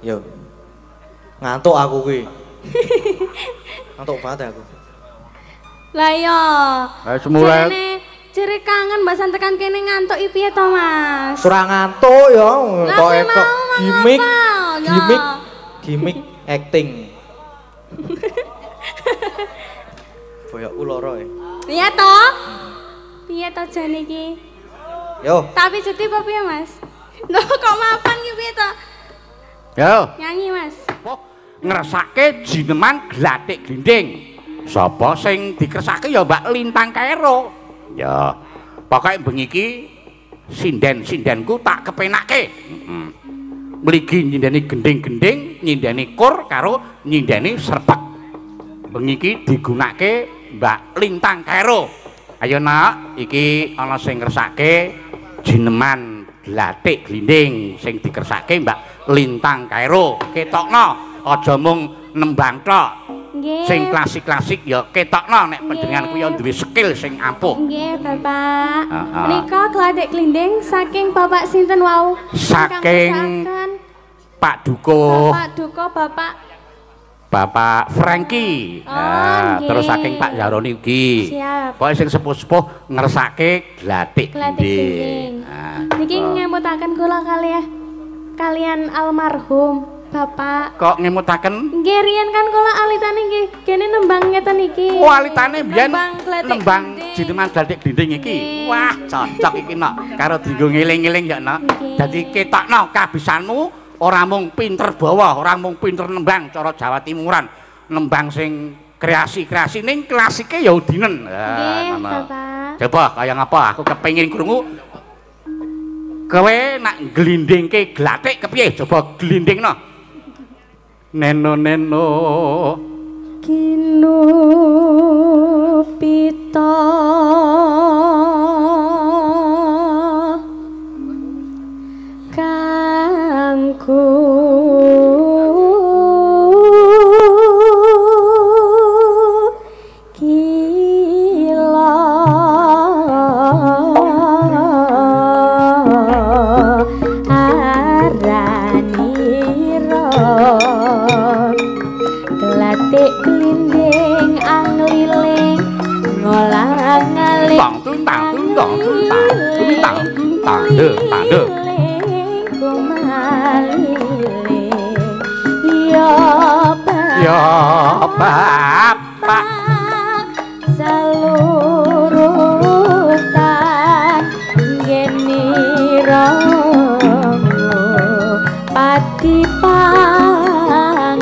Yo. Ngantuk aku kuwi. Ngantuk banget aku. Lah iya. Ayo semula. Jere kangen Mbak San tekan kene ngantuk iki piye to, Mas? Ora ngantuk ya, Lah gimik. Gimik acting. Boyokku loro e. Iya to? Piye to jane iki? Yo. Tapi cuti apa piye, Mas? Loh kok mapan iki piye to? Yo. Nyanyi, Mas. Ngersake jineman glathik glinding. Sapa sing dikersake ya Mbak Lintang Kairo. Ya. Pokoke bengi iki sinden-sindenku tak kepenake. Mligi nyindeni gending-gending, nyindeni kur karo nyindeni serpek. Bengi iki digunakake Mbak Lintang Kairo. Ayo nak, iki ana sing ngersake jineman glathik glinding sing dikersake Mbak Lintang Kairo. Ketokno aja mung nembang tok. Nggih. Sing klasik-klasik ya ketokno nek panjenengan kuwi ya duwe skill sing ampuh. Nggih, Bapak. Menika glathik glinding saking Bapak sinten wau? Saking Pak Duko. Bapak Duko, Bapak Franky. Terus saking Pak Jaroni ugi. Siap. Pokoke sing sepuh-sepuh ngersake glathik glinding. Niki ngemutaken kula kalian almarhum Bapak. Kok ngemutaken? Nggih riyen kan kula alitane nggih kene nembang ngeten iki. Oh alitane biyen nembang jineman glathik glinding iki. Wah, cocok iki nok karo dienggo ngeling-eling ya nok. Dadi ketokno kabisanmu ora mung pinter bawa, ora mung pinter nembang cara Jawa Timuran. Nembang sing kreasi-kreasi ning klasike ya udinen. Nggih, Bapak. Coba kaya ngapa aku kepengin krungu kowe nak glindingke glathik kepiye? Coba glindingno. Neno Kinu pita kangku kila aranira glathik glinding angliling ngolang-aling tang ya bapak salurutan genira pati pangan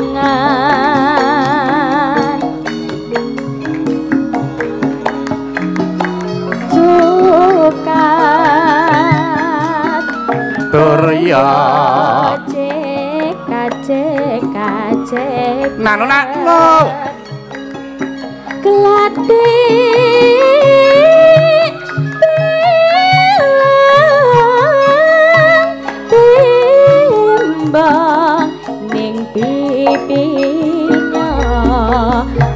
cukat Turya kacek nano glathik timbang ning pipinya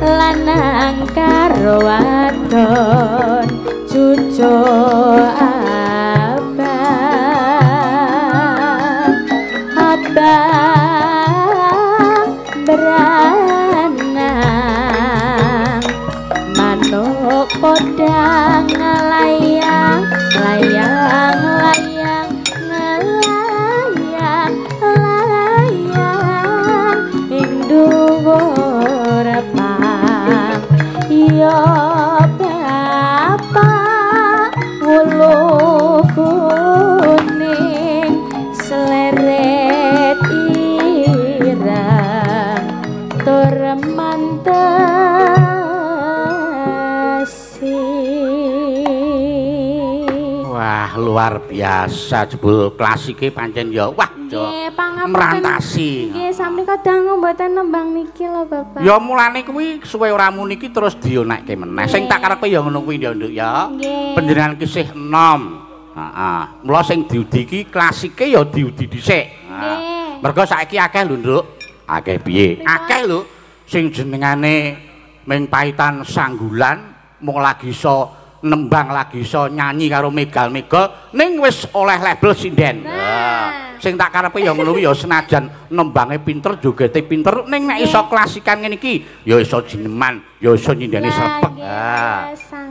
lanang karo wadon cucuk abang beranang manuk podang layang layang layang ngelayang layang ing dhuwur pang ya bapak wulu kuning seleret irang tur mantesi. Wah luar biasa jebul klasike pancen ya wah merantasi. Nggih sami kadang mboten nembang niki lho Bapak. Ya mulane kuwi suwe ora muni iki terus dionekke meneh. Sing tak karepe ya ngono kuwi ya Nduk ya. Panjenengan kisih enom. Heeh. Mula sing diudi iki klasike ya diudi dhisik. Nggih. Mergo saiki akeh lho Nduk. Akeh piye? Akeh lho sing jenengane ming paitan sanggulan mung lagi iso nembang lagi iso nyanyi karo megal-megal ning wis oleh label sinden. Sing tak karepe ya ngono ya senajan nembange pinter jogete pinter ning nek iso klasikan ngene iki ya iso jineman ya iso nyindeni srepek.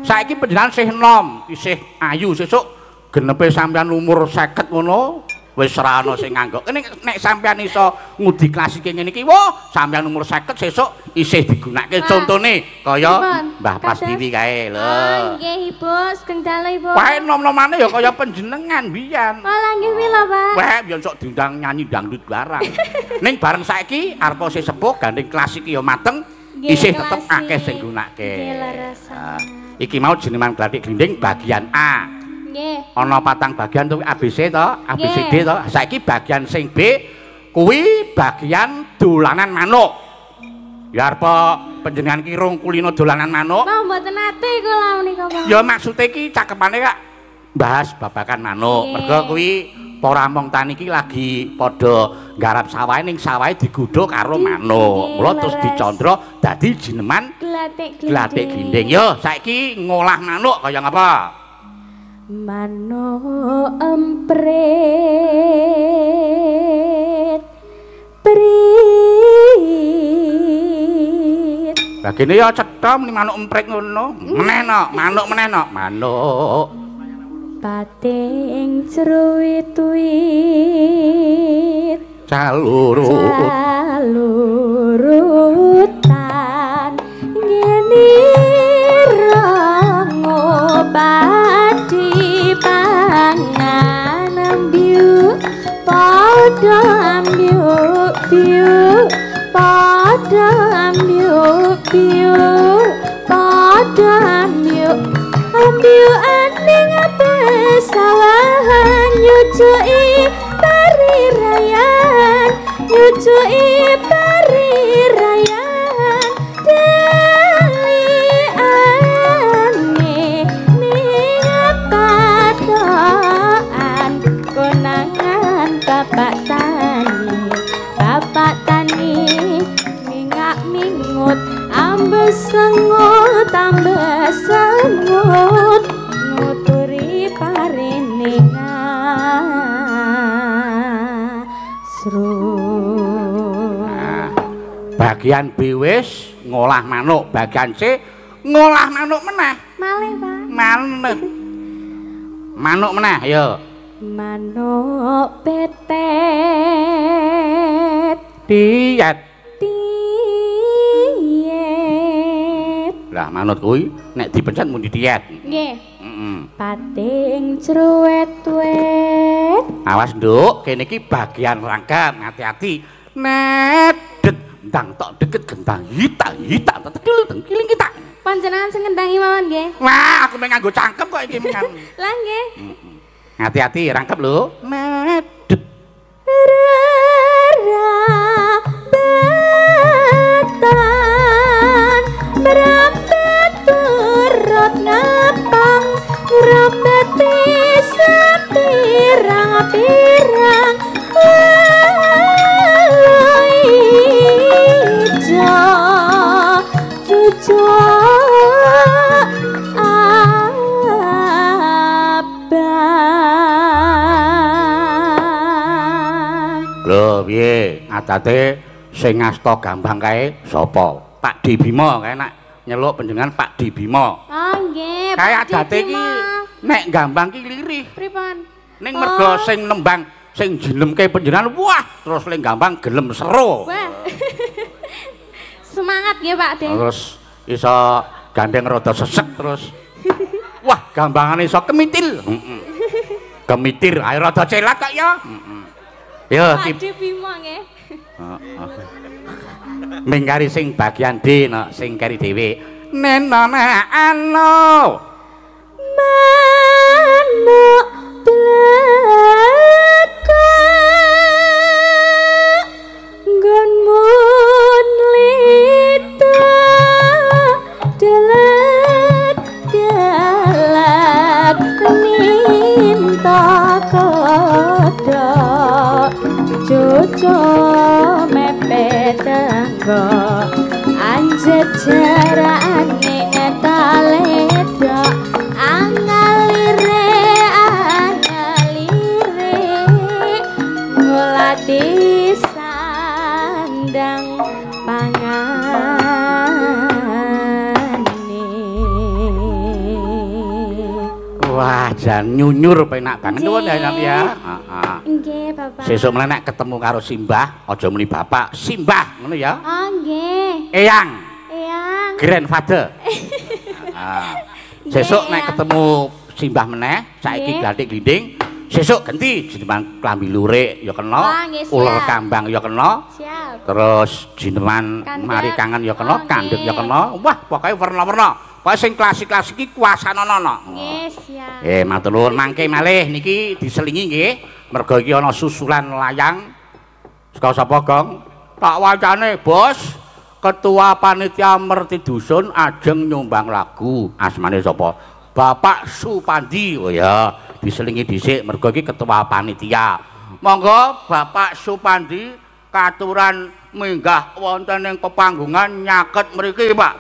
Saiki panjenengan isih enom, isih ayu sesuk genepe sampean umur 50 ngono wis ora ana sing nganggok. Nek sampean iso ngudi klasike ngene iki, wah sampean umur 50 sesuk isih digunakake contone kaya Mbah Pastiwi kae lho. Nggih Ibu, sugeng dalu Ibu. Wae nom-nomane ya kaya panjenengan biyen. Malah nggih mila, Pak. Wae biyen sok diundang nyanyi dangdut barang. Ning bareng saiki arep isih sepuh gandeng klasik ya mateng, isih tetep akeh sing gunakake. Iki mau jenengan glathik glinding bagian A. Nggih. Ana 4 bagian tuh ABC to, ABCD to. Saiki bagian sing B kuwi bagian dolanan manuk. Ya arep panjenengan kirung kulino dolanan manuk. Mau mboten ate kula menika, Pak. Ya maksude iki cakepane kak bahas babakan manuk. Mergo kuwi para mong tani iki lagi padha nggarap sawahe ning sawahe digodho karo manuk. Mula terus dicandra dadi jineman glathik glinding. Yo saiki ngolah manuk kaya ngapa? Manuk emprit prit. Lah kene ya cetha muni manuk emprit ngono. Menehno, manuk menehno. Manuk pating cruwit-wit calurutan ngene ngobati pangan ambiu padha ambiu piu padha ambiu piu padha ambiu ambiu aning sawahan nyucuki parirayan nyucuki parirayan deliane ning padoan konangan bapak tani mingak mingut ambes sengut nguturi parinenga bagian B wis ngolah manuk, bagian C ngolah manuk meneh. Malih, Pak. Manuk meneh ya. Manuk petet Diet. Lah manut kuwi nek dipencet mun diet. Nggih. Pating cruwet-wet. Awas nduk, kene iki bagian rangkap, hati-hati. Nedet ndang tok deket gendang hita tetekil tengkiling kita. Panjenengan sing ngendangi mawon nggih. Wah, aku pengen nganggo cangkem kok iki mengan. Lah nggih. Hati-hati rangkep lho. Nedet. Betan merambet turut ngapang ngrambeti sepirang-pirang ijo cucu Lho piye adate sing ngasta gampang kae sapa? Pak Di Bima kae nak nyeluk panjenengan Pak Di Bima. Oh nggih, kae adate iki nek gampang ki lirih. Pripun? Ning mergo sing nembang sing jinemke panjenengan wah terus ling gampang gelem seru. Wah. Semangat nggih Pak De. Terus iso gandeng rada sesek terus. Wah, gampangane iso kemitil. Kemitir ae rada celat kok ya. Ya, Pak De Bima nggih. Mingkari sing bagian D no, sing kari dhewe. Nenana ano. Manuk blaka nggon mun lita delet ninta kodok cucu mepet tangga anjet jarane taledok ngerti sandang pangane. Wah, jan nyunyur penak banget nuwun ya Nap ya. Heeh. Nggih, Bapak. Sesuk meneh nek ketemu karo Simbah, aja muni bapak, Simbah ngono ya. Oh, nggih. Eyang. Eyang. Grandfather. Sesuk nek ketemu Simbah meneh, saiki glathik glinding, sesuk ganti jineman klambi lurik ya kena, uler kambang ya kena. Siap. Terus jineman mari kangen ya kena, kandhek ya kena. Wah, pokoke werna-werna. Pokoke sing klasik-klasik iki kuasanana. Nggih, siap. Matur nuwun mangke malih niki diselingi nggih. Merga iki ana susulan layang. Saka sapa, Gong? Tak wacane, Bos. Ketua Panitia Merti Dusun ajeng nyumbang lagu. Asmane sapa? Bapak Supandi. Oh ya, diselingi dhisik mergo iki ketua panitia. Monggo Bapak Supandi katuran minggah wonten ing pepanggungan nyaket mriki, Pak.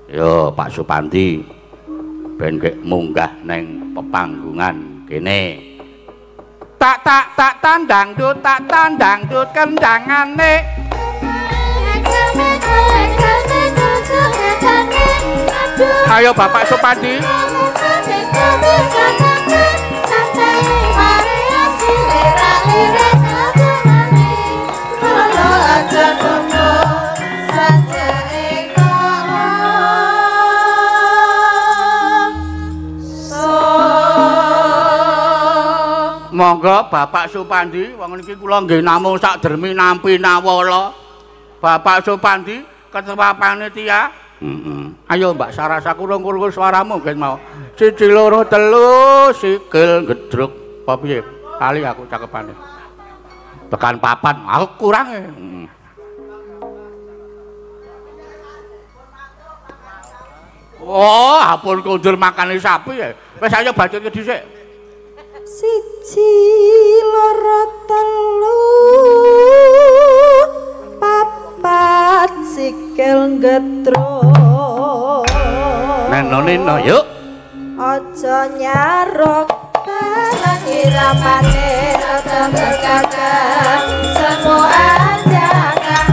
Yo, Pak Supandi. Ben kek munggah ning pepanggungan kene. Tak tandang dut kendangane. Ayo Bapak Supandi. Monggo Bapak Supandi, wong niki kula nggih namung sak dermi nampi nawala. Bapak Supandi, ketua panitia. Ayo Mbak Sarasa kurung-kurung suaramu nggih mau. 1 2 3 sikil gedruk. Apa piye? Kali aku cakepane. Tekan 4 aku kurang. Oh, ampun kundur makane sapi ya. Wis ayo bacotke dhisik. 1 2 3 4 sikil gedruk. Neno yuk. Aja nyarok barang iramane rada berkakak semua ajakan.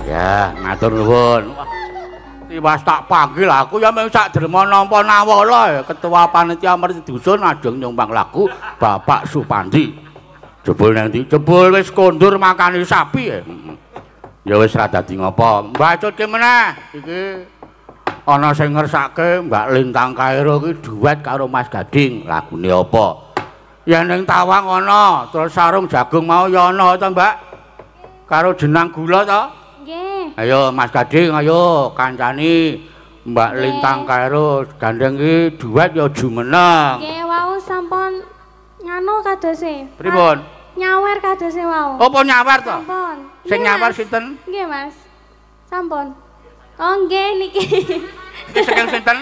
Ya, matur nuwun. Tiwas tak panggil aku ya mung sak derma nampa nawala ketua panitia Merti Dusun ajeng nyumbang lagu Bapak Supandi. Jebul nang ndi? Jebul wis kondur makani sapi ya. Ya wis ra dadi ngopo. Mbacutke meneh iki ana sing ngersake Mbak Lintang Kairo iki duet karo Mas Gading. Lagune apa? Ya ning Tawang ana, terus sarung jagung mau ya ana to, Mbak. Karo jenang gula to? Nggih. Ayo Mas Gading, ayo kancani Mbak Lintang Kairo gandeng iki duet ya jumeneng. Nggih, wau sampun nganu kadose. Pripun? Nyawer kadose wau. Apa nyawer to? Sampun. Sing nyawer sinten? Nggih, Mas. Sampun. Oh, nggih niki. Iki saking sinten?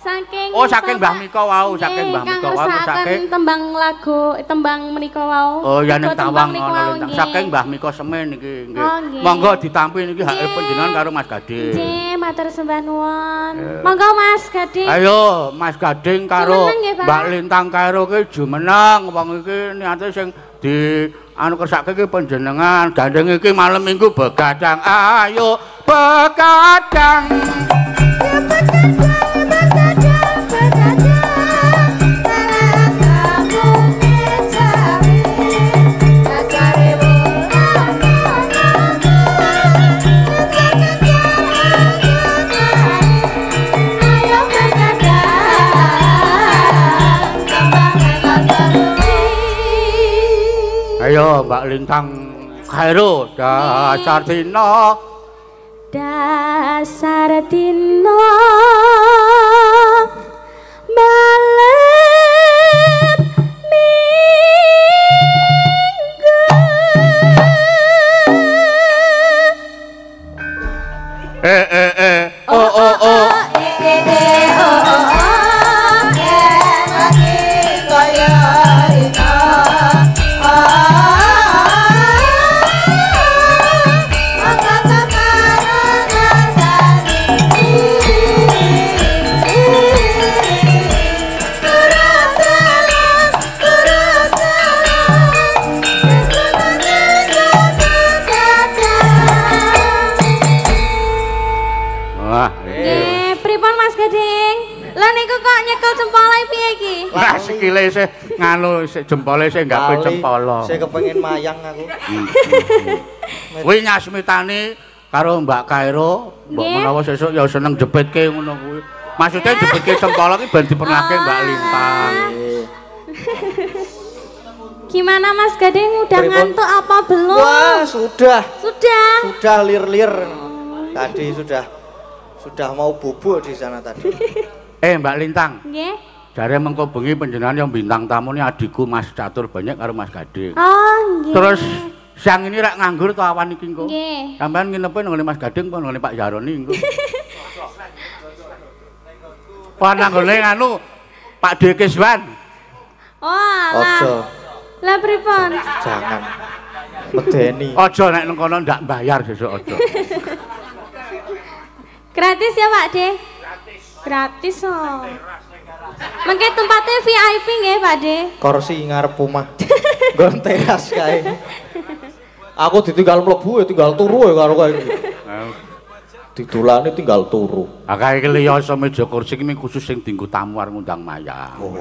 Saking Oh, saking Mbah Mika wau, saking Mbah Mika wau saking tembang lagu, tembang menika wau. Oh, ya ning Tawang niku ana wau, Lintang. nggih. Saking Mbah Mika Semen iki nggih. Oh, nggih. Monggo ditampi niki hake panjenengan karo Mas Gading. Nggih, matur sembah nuwun. Monggo Mas Gading. Ayo Mas Gading karo Jumeneng nggih, Pak. Mbak Lintang Kairo ki jumeneng wong iki niate sing di anu kersake iki panjenengan gandeng iki malam Minggu begadang. Ayo begadang. Ayo Mbak Lintang Kairo dasar dina malam Minggu. nyekel cempole piye iki? Lah sikile isih nganu isih jempole isih gawe cempala. Saya kepengin mayang aku. Kuwi nyasmitani karo Mbak Kairo, mbok menawa sesuk ya seneng jepitke ngono kuwi. Maksudnya jepitke cempala ki ben dipernahke Mbak Lintang. Gimana Mas Gading udah ngantuk apa belum? Wah, sudah. Sudah. Sudah lir-lir. Tadi sudah mau bubuk di sana tadi. Mbak Lintang. Nggih. Jare mengko bengi panjenengan yang bintang tamu ini adikku Mas Catur banyak karo Mas Gading. Oh, nggih. Terus siang ini rak nganggur to awan iki engko. Nggih. Sampeyan nginepe nang Mas Gading apa nang Pak Jaroni engko. Apa nang anu Pak Dekeswan. Oh, alah. Ojo, Lah pripun? jangan. Medeni. Aja nek nang kono ndak bayar sesuk aja. Gratis ya Pak De? Gratis oh. Mengke tempatnya VIP nggih Pak De? Kursi ngarep omah. Nggon teras kae. Aku ditinggal mlebu ya tinggal turu ya karo kowe iki. Didulane tinggal turu. Akeh iki liya meja kursi iki khusus sing dienggo tamu arep ngundang Maya. Oh.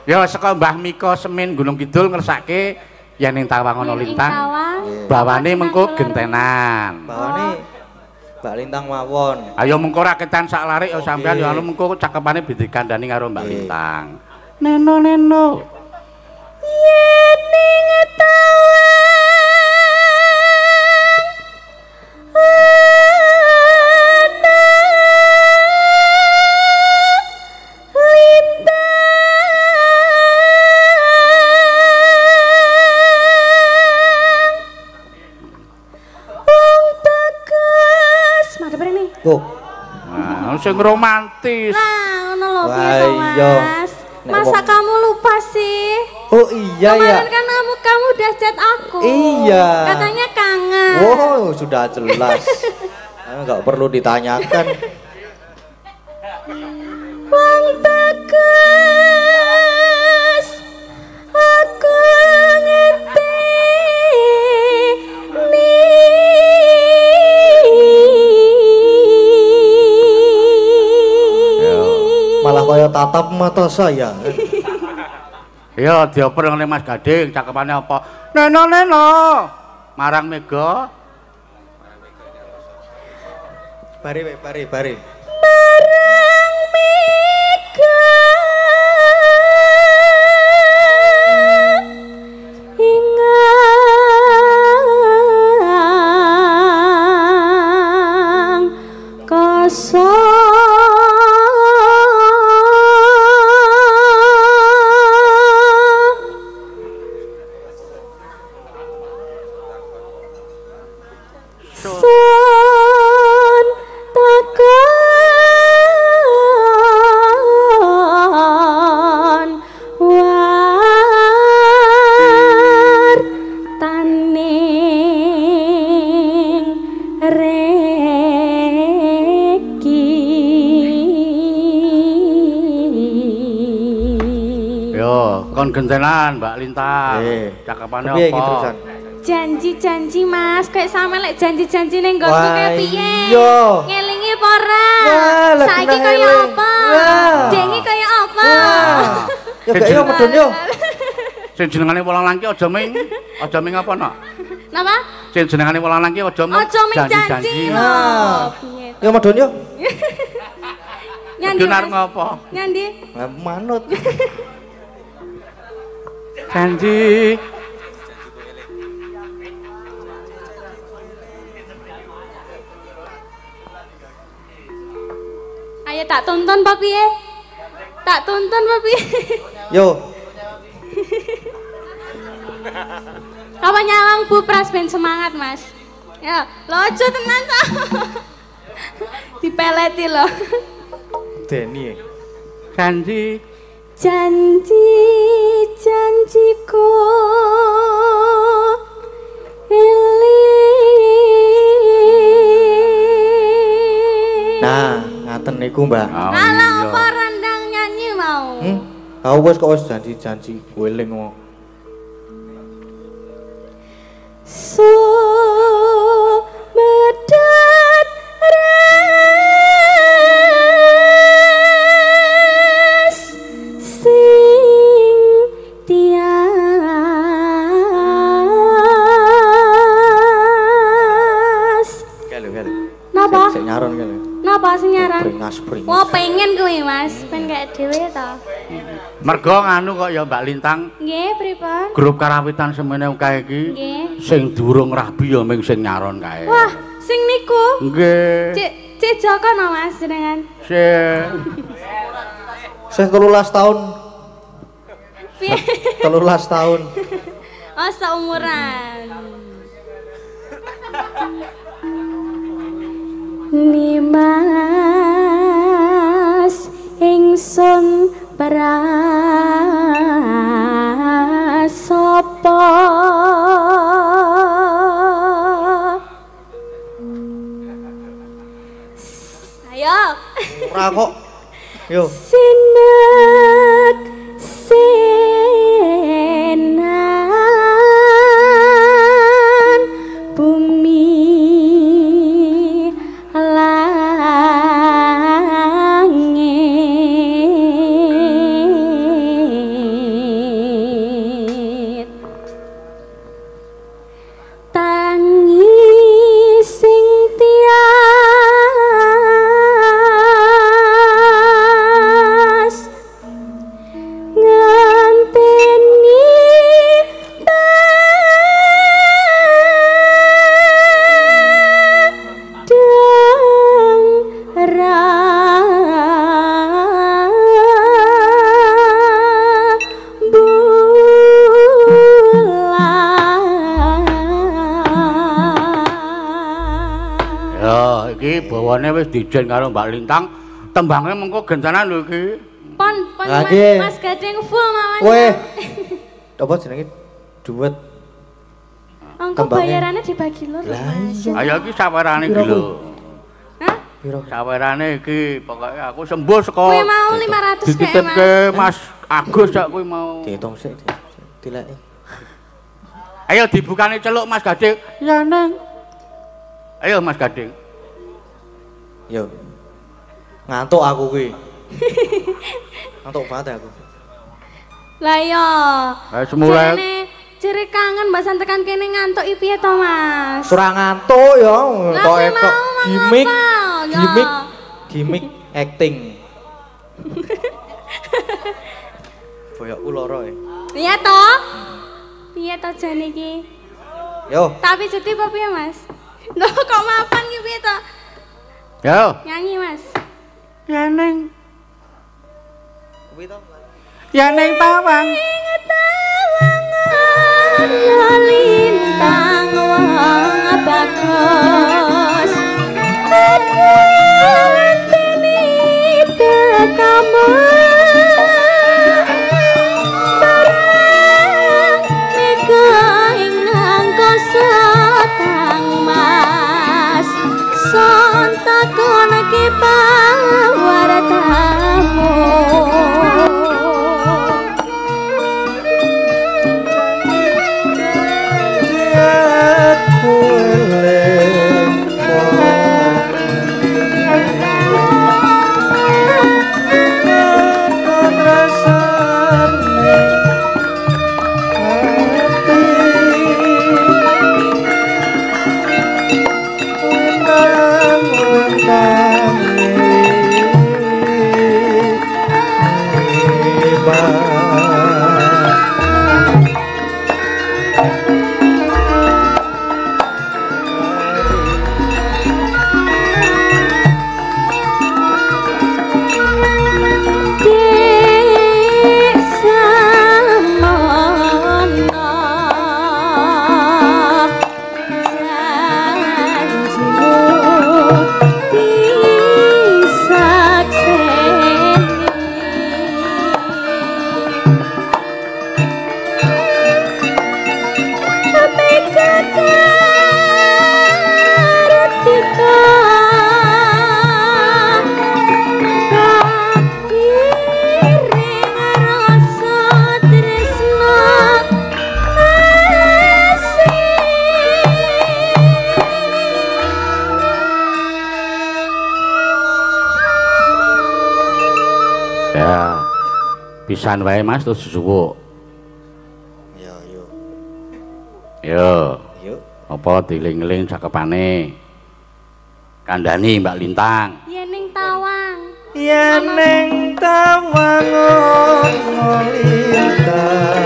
Ya saka Mbah Mika Semin Gunung Kidul ngersake yen ning Tawangono Lintang. Bawane mengko gentenan. Bawane Mbak Lintang mawon. Ayo mengko raketan sak larik ya sampean ya anu mengko cakepane dikandani karo Mbak Lintang. Neno. Yen ning Oh. Nah, sing romantis. Nah, ngono lho Wah, piye to, iya. Mas? Masa kamu lupa sih? Oh iya ya. Kemarin kan kamu udah chat aku. Iya. Katanya kangen. Wow, sudah jelas. Enggak perlu ditanyakan. Wong bagus aku ngerti Malah kaya tatap mata saya. Ya dioper ngene Mas Gading, cakepane apa? Neno. Marang Mega. Bari. Marang Mega. Ingang kosong. Kon gentenan Mbak Lintang. Cakepane apa? Janji Mas, kayak sama lek janji-janji ning nggonku kayak piye? Iya. Ngelingi apa ora? Wah, Saiki kaya apa? Dengi kaya apa? Ya gak yo medun yo. Sing jenengane Wolang Langki aja ming apa nok? Napa? Sing jenengane Wolang Langki aja ming janji. Nah. Piye? Yo medun yo. Nyandi. Dunar ngopo? Nyandi. Manut. Janji. Ayo tak tonton Pak piye? Tak tonton Pak piye? Yo. Kapan nyawang Bu Pras ben semangat Mas. Ya, lojo tenan to. Dipeleti lo. Deni. Janji. Janjiku Nah, ngaten niku, Mbak. Alah apa rendang nyanyi mau? Aku wis kok wis janji eling kok. Medat nyaron. Bringas. Wah, pengen kuwi, Mas. Ben kayak dhewe to. Mergo nganu kok ya Mbak Lintang. Nggih, pripun? Grup karawitan semene kae iki. Nggih. Sing durung rabi ya ming sing nyaron kae. Wah, sing niku. Nggih. Cik Joko no Mas jenengan. Sing 13 tahun. Piye? 13 tahun. Oh, seumuran. Nimas ingsun prasapa ayo Ora kok. Yo. sinek senan bumi langit tangi sing tias nganteni Ya, iki bawane wis dijen karo Mbak Lintang. Tembangnya mengko gentenan lho iki. pon Lagi. Mas Gading full mawon. Kowe. Apa jenenge? Duet. Angko Tembangnya. bayarannya dibagi lur Lah, Mas. iya. Ayo iki sawerane iki Piro, lho. Hah? Piro? Sawerane iki pokoke aku sembuh saka Kowe mau 500 kayak dititipke Mas. Mas Agus sak kuwi mau. Dihitung sik, dileki. Ayo dibukane celuk Mas Gading. Ya Neng. Ayo Mas Gading. Yo. Ngantuk aku kuwi. Ngantuk banget aku. Lah iya. Wis mulai. Jarene jere kangen Mbak San tekan kene ngantuk iki piye to Mas? Surang ngantuk ya, Lah, kok kowe kok mau gimmick, ngapa? Ya. gimmick acting. Boyokku loro ya. Iya to? Piye to jane iki? Yo, Tapi cuti apa piye Mas? Loh kok mapan iki piye to? Yo. Nyanyi Mas. Ya Neng. kuwi to. Ya Neng Tawang. Lintang wong bagus ngenteni tekamu barang mega ing angkasa kangmas sontakon ki pawartamu Pisan wae Mas terus suwuk. Yo. Yo. Yo. Apa diling-eling cakepane. Kandhani Mbak Lintang. Ya ning tawa yen ning tawangon lintang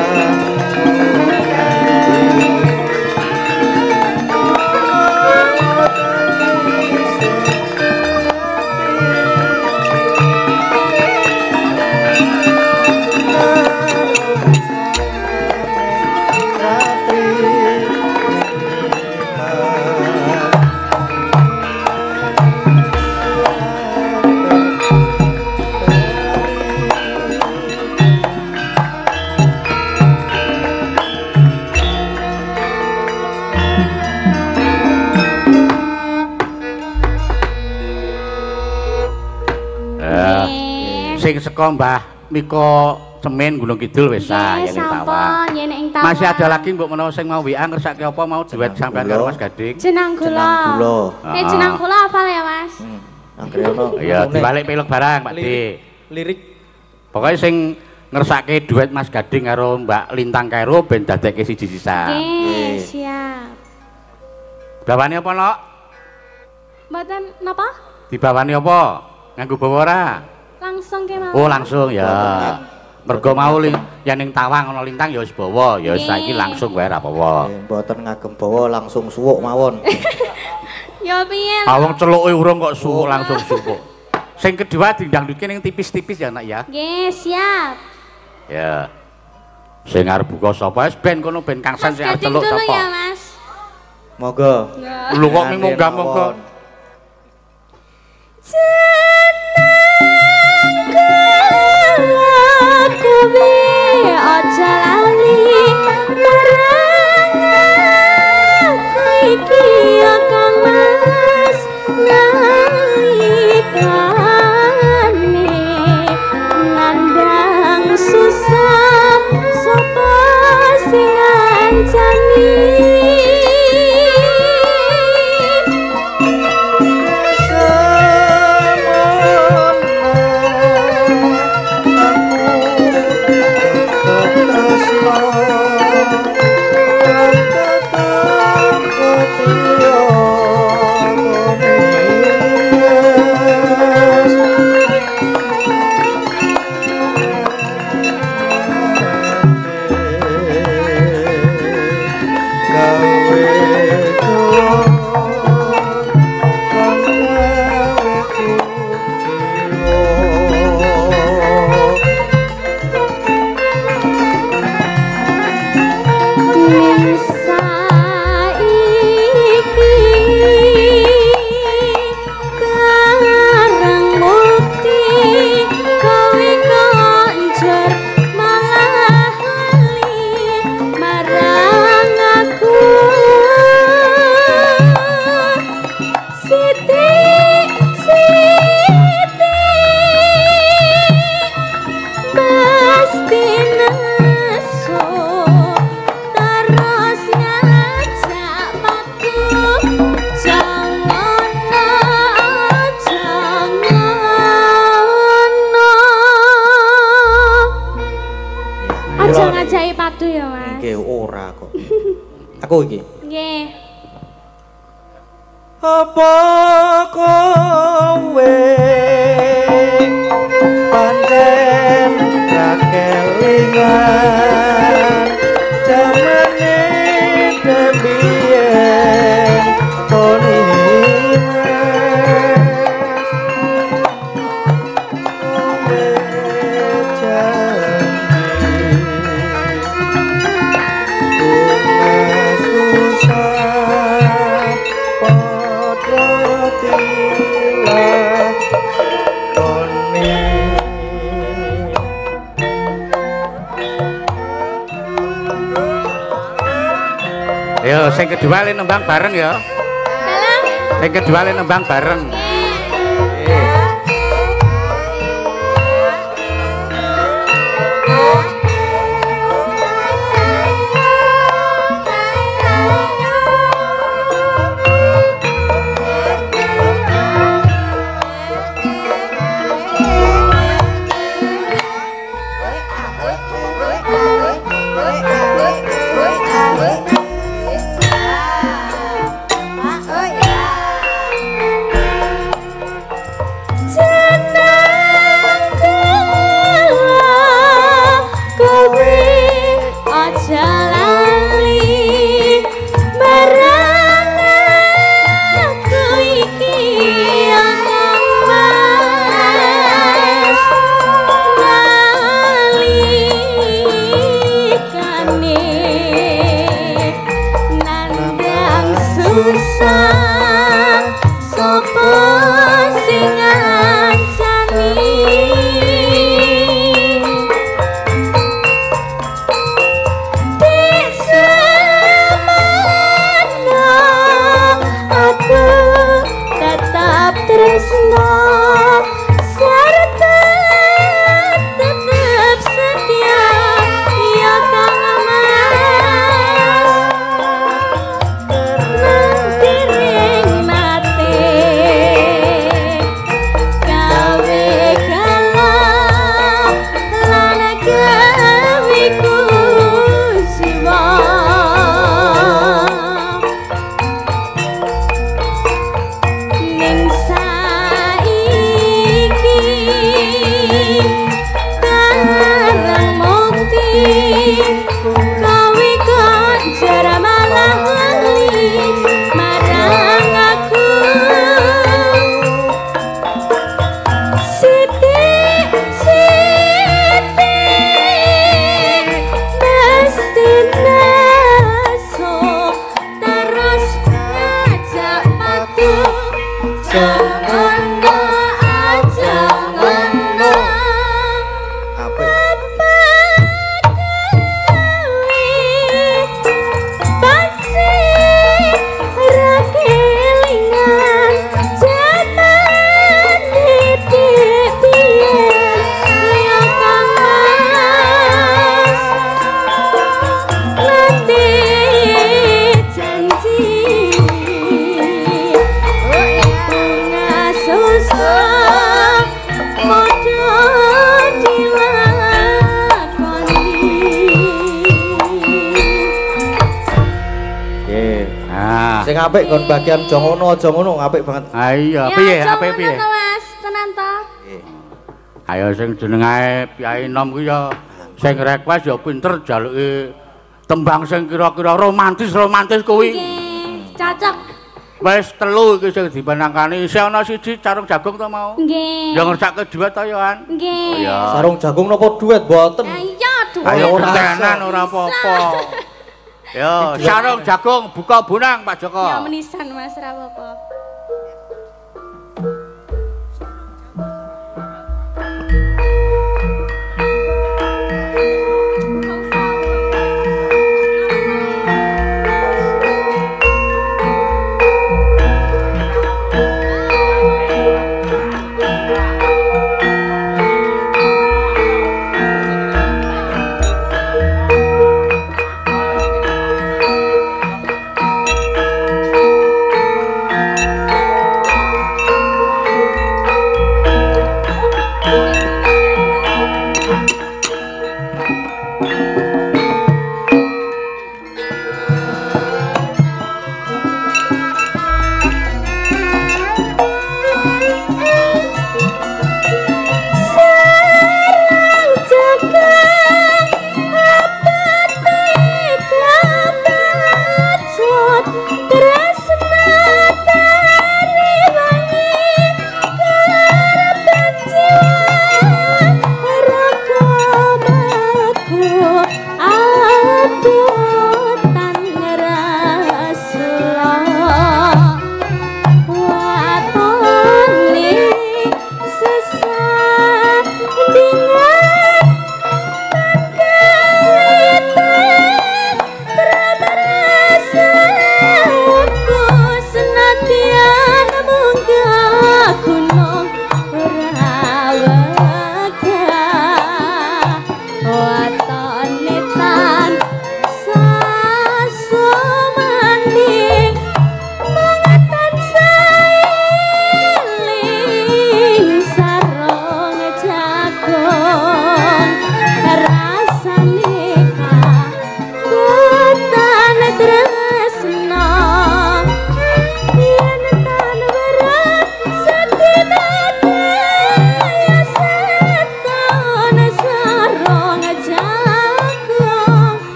sing saka Mbah Miko Cemen Gunung Kidul wis yen tawang. Masih ada lagi mbok menawa sing mau WA ngersake apa mau duet sampean karo Mas Gading. Jenang gula. Jenang gula hafal ya, Mas? Anggere ono. Ya dibalik peluk barang, Pak Dik. Lirik. Pokoke sing ngersake duet Mas Gading karo Mbak Lintang Kairo ben dadekke siji sisan. Oke, siap. Bawane apa, Nok? Mboten napa? Dibawani apa? Nganggo bawa ora? Langsung ke mau. Oh, langsung ya. Mergo mau yen ning tawang ana lintang ya wis bawa, ya saiki langsung wae ra apa-apa. Mboten ngagem bawa langsung suwuk mawon. Ya piye? Awong celuke urung kok suwuk langsung suwuk. Sing kedua dindangduke ning tipis-tipis ya, Nak ya. Nggih, siap. Ya. Sing arep buka sapa wis ben kono ben kangsan sing arep celuk sapa. Ya, Mas. Monggo. Lho kok munggah-munggah. Aja lali marang aku iki Kang Mas nalikane nandang susah sapa sing ngancani Aku iki. Nggih. Apa kowe pancen rakelingan jamane dembien ponimas kowe janji Yo, sing kedua le nembang bareng ya. Sing kedua le nembang bareng. Sing apik kon bagian aja ngono, apik banget. Ah iya, piye? Apik piye? Mas, tenan to. Ayo sing jenenge Piai Nom ku ya sing request ya pinter jaluke tembang sing kira-kira romantis kuwi. Nggih, cocok. Wis 3 iki sing dipanangkani. Isih ana siji Sarung Jagung to mau. Nggih. Ya ngersake duet to ya, An. Nggih. Oh iya. Sarung Jagung napa duet boten? Iya, duet. Ayo ora tenan iso. ora apa-apa. Yo, Sarung Jagung buka bonang Pak Joko. Ya menisan Mas ra apa-apa.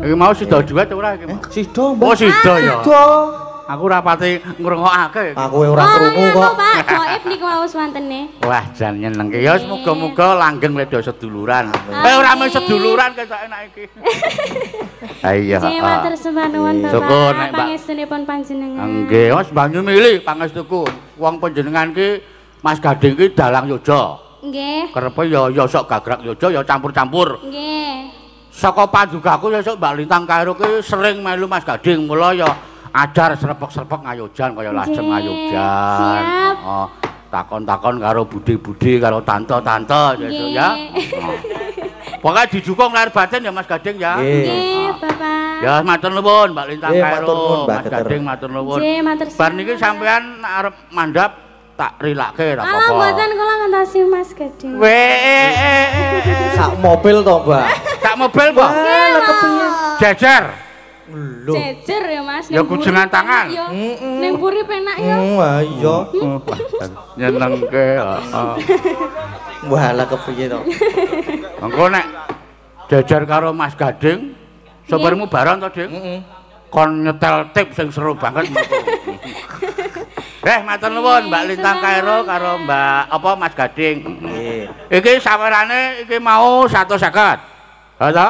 Iki mau sida duet ora iki? Sida, Mbak. Oh, sida ya. Sida. Aku rapati ngrungokake. Aku ora krungu kok. Pak, gaib niku wau wantene. Wah, jan nyenengke. Ya muga-muga langgeng ledo seduluran. Ora mung seduluran ketok enak iki. Iya. Nggih, matur sembah nuwun Bapak. Syukur nek Mbak. Pangestunipun panjenengan. Nggih, Mas banyu milih pangestuku. Wong panjenengan ki Mas Gading ki dalang yoja. Nggih. Kerepe ya sok gagrak yoja ya campur-campur. Nggih. Saka panjugaku ya sok Mbak Lintang Kairo ki sering melu Mas Gading, mula ya ajar srepek-srepek ngayojan kaya lajeng ngayojan. Siap. Oh, takon-takon karo budi-budi karo tante-tante ya. Pokoke didukung lahir batin ya Mas Gading ya. Nggih, Bapak. Ya matur nuwun Mbak Lintang Kairo. Mas Gading Gading matur nuwun. Nggih, matur Bar niki sampean arep mandhap tak rilake ora apa-apa. Alah mboten kula ngentasi Mas Gading. Sak mobil to, Mbak. Sak mobil kok. Lah kepiye? Jejer. Lho. Jejer ya Mas. Ya kujengan tangan. Ning buri penak ya. Wah, iya. Nyenengke. Wah, lah kepiye to? Engko nek jejer karo Mas Gading, sopirmu bareng to, Dik? Kon nyetel tip sing seru banget. Matur nuwun Mbak Lintang Kairo karo Mbak apa Mas Gading. Nggih. Iki sawerane iki mau 150. Ha to?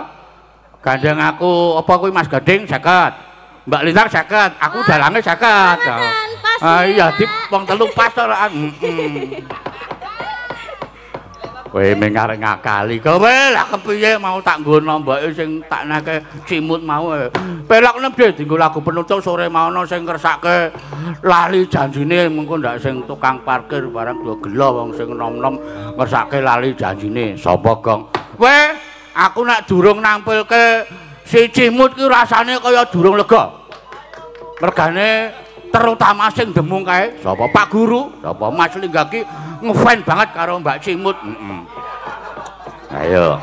Gandeng aku apa kuwi Mas Gading 50. Mbak Lintang 50, aku dalange 50. Iya, dip wong telu pas to ora. Kowe mengareng ngakali kowe lah kepiye mau tak nggono mbake sing tak nake cimut mau. Pelak nembe dienggo lagu penutup sore maono sing ngersake lali janjine mengko ndak sing tukang parkir barang do gelo wong sing nom-nom ngersake lali janjine. Sapa, Gong? Kowe aku nek durung nampilke si cimut ki rasane kaya durung lega. Mergane terutama sing demung kae sapa Pak Guru, sapa Mas Linggaki ngefan banget karo Mbak Cimut. Ayo.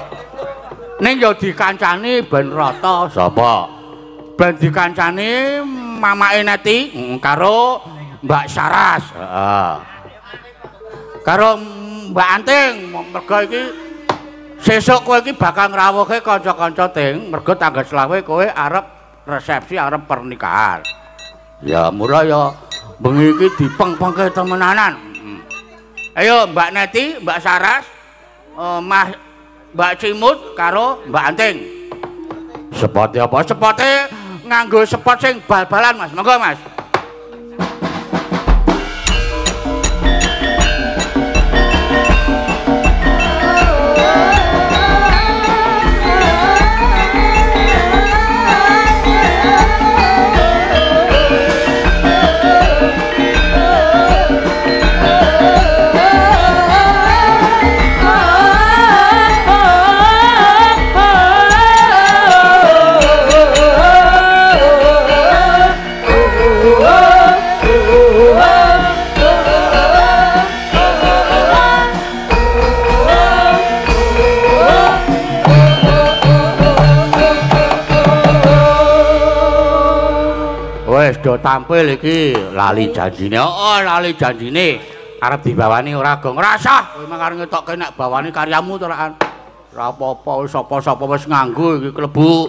Ning yo dikancani ben rata sapa? Ben dikancani mamake Neti karo Mbak Saras. Heeh. Karo Mbak Anting mergo iki sesuk kowe iki bakal ngrawuhke kanca-kanca Ting mergo tanggal 20 kowe arep resepsi arep pernikahan. Ya mula ya bengi iki dipeng-pengke temenanan. Ayo Mbak Neti, Mbak Saras, Mbak Cimut karo Mbak Anting. Sepote apa? Sepote nganggo sepot sing bal-balan Mas. Monggo Mas. Wes do tampil iki lali janjine. Oh, lali janjine arep dibawani ora Gong. Rasah kowe mangkare ngetokke nek bawani karyamu to ora. Ora apa-apa sapa-sapa wis nganggo iki klebu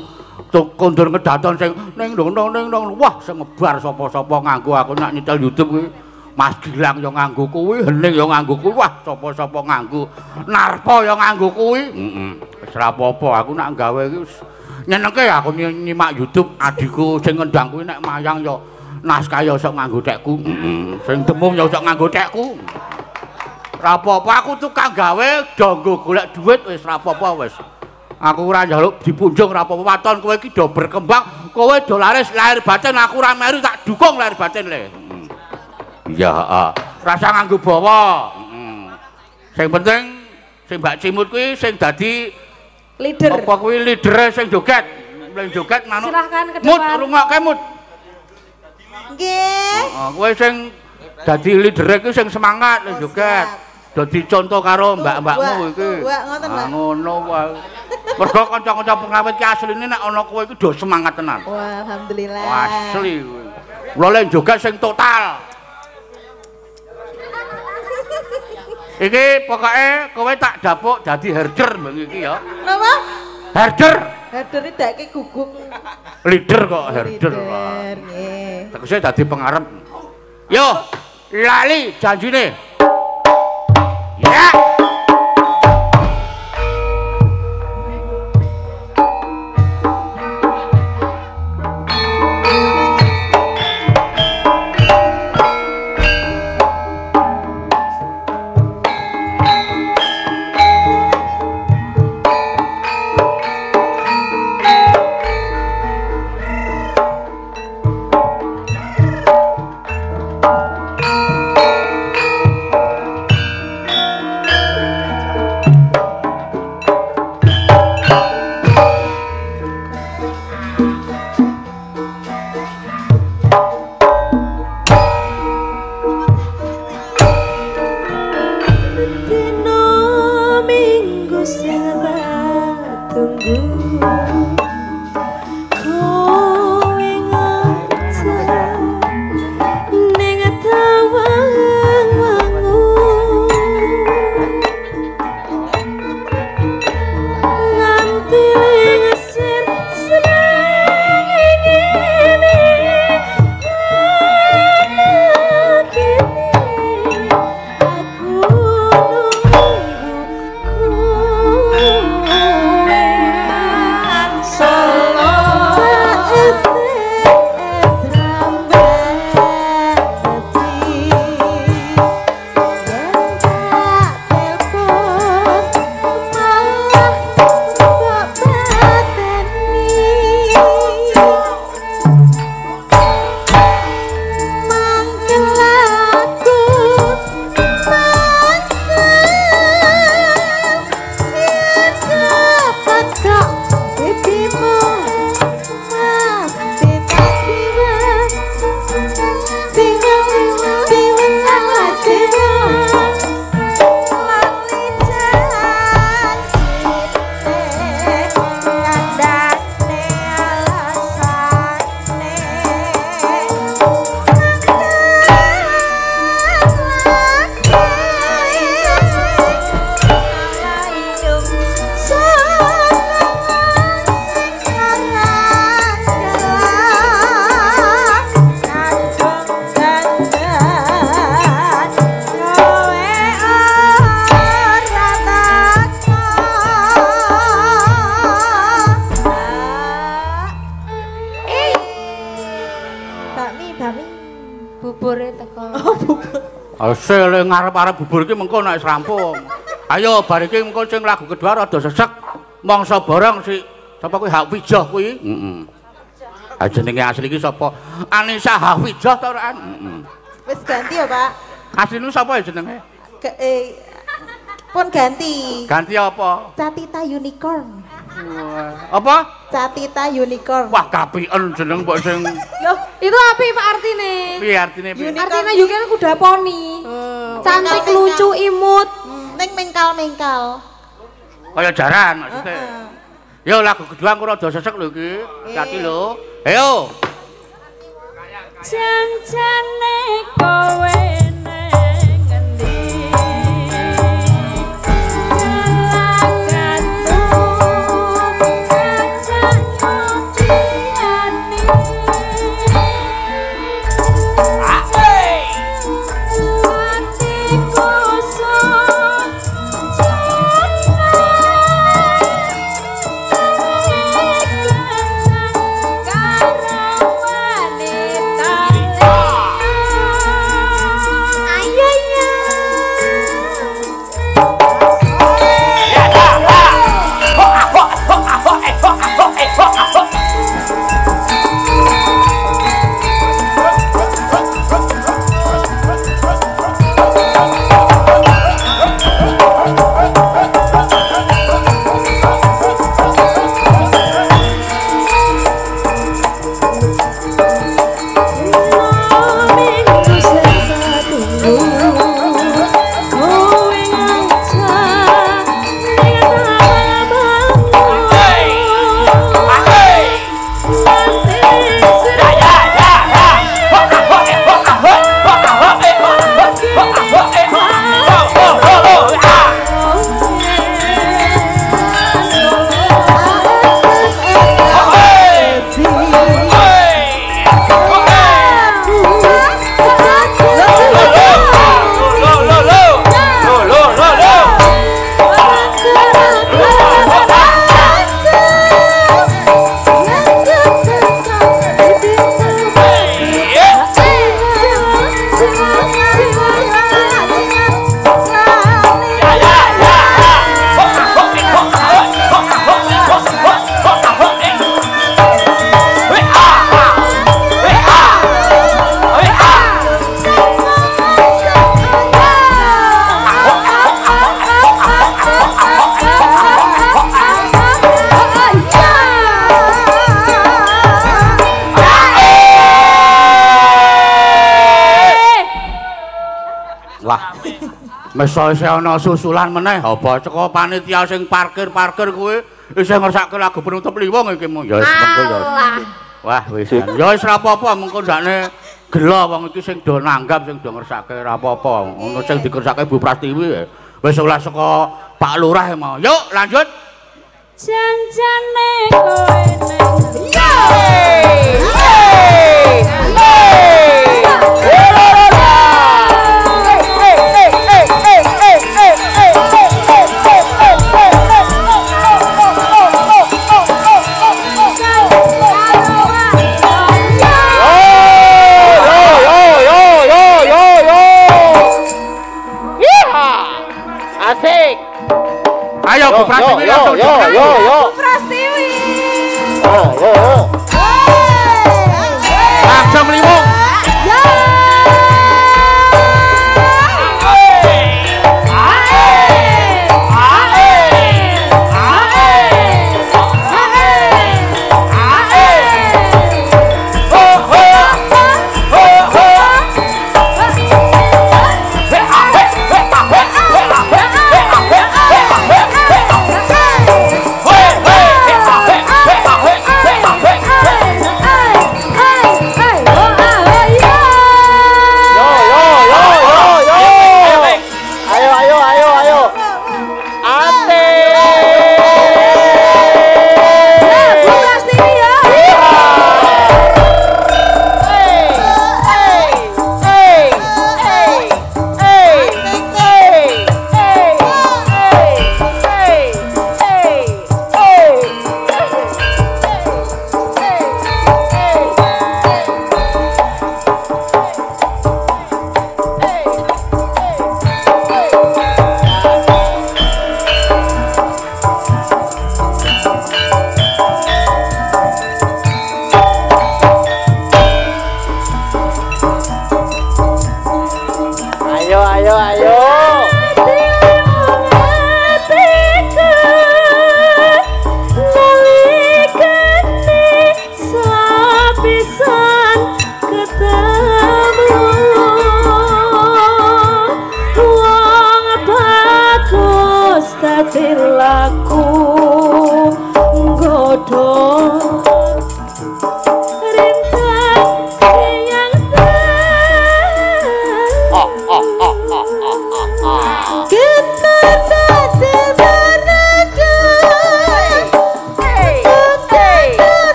kondur ngedaton sing ning ndong. Wah, sing ngebar sapa-sapa nganggo aku nek nyetel YouTube kuwi. Mas Gilang yo nganggo kuwi, Hening yo nganggo kuwi. Wah, sapa-sapa nganggo. Narpa yo nganggo kuwi. Wis ora apa-apa aku nek gawe iki nyenengke aku nyimak YouTube adikku sing ngendang kuwi nek mayang ya naskah ya sok nganggo tekku. Sing demung ya sok nganggo tekku. Ora apa-apa aku tukang gawe donggo golek duit wis ora apa-apa wis. Aku ora njaluk dipunjung ora apa-apa waton kowe iki do berkembang, kowe do laris lahir batin aku ora meru tak dukung lahir batin le. Iya, heeh. Rasa nganggo bawa. Sing penting sing Mbak Cimut kuwi sing dadi leader. Apa kuwi leader sing joget? Sing joget manut. Silahkan ke Mut, depan. rungokke Mut. Nggih. Heeh, kowe sing dadi leader iki sing semangat sing joget. Dadi contoh karo mbak-mbakmu iki. Ngoten, Mbak. Ngono wae. Mergo kanca-kanca pengawit ki asline nek ana kowe iki do semangat tenan. Wah, alhamdulillah. Asli kowe. Kula lek joget sing total. Iki pokoke kowe tak dapuk dadi herder bengi iki ya. Napa? Herder. Herder ndake guguk. Leader kok herder. Nggih. Tegese dadi pengarep. Yo, lali janjine. Ya. Sele ngarep-arep bubur iki mengko nek rampung. Ayo bar iki mengko sing lagu kedua rada sesek. Mangsa barang si sapa kuwi Hafizah kuwi? Heeh. Ah jenenge asli iki sapa? Anisa Hafizah ta ora? Heeh. Wis ganti ya, Pak. Asline sapa ya jenenge? Pun ganti. Ganti apa? Catita Unicorn. Apa? Catita Unicorn. Wah, kapien jeneng mbok sing. Loh, itu apik Pak artine? Piye artine piye? Artine Yuken kuda poni. Cantik, lucu, imut. Ning mengkal-mengkal. Kaya jaran maksudnya. Yo lagu kedua aku rada sesek lho iki. Hati lho. Ayo. Jan-jane kowe Wah. Mesa isih ana susulan meneh apa saka panitia sing parkir-parkir kuwi isih ngersake lagu penutup liwong iki mung ya wis mengko ya. Wah wis ya wis ora apa-apa mengko ndakne gelo wong iki sing do nanggap sing do ngersake ora apa-apa. Ono sing dikersake Bu Prastiwi wis oleh saka Pak Lurah mau. Yuk lanjut. Janjane kowe nang Asik. Ayo Bu Prastiwi langsung. Bu Prastiwi. Langsung liwong.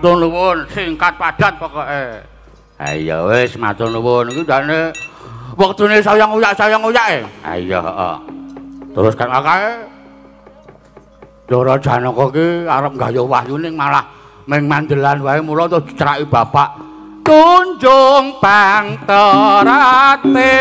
matur nuwun singkat padat pokoke. Ha iya wis matur nuwun iki jane wektune sayang uyak-e. Ha iya heeh. Terus kan akae Dara Janaka ki arep gayuh wahyuning malah ming mandelan wae mula terus diceraki bapak. Kunjung pang terate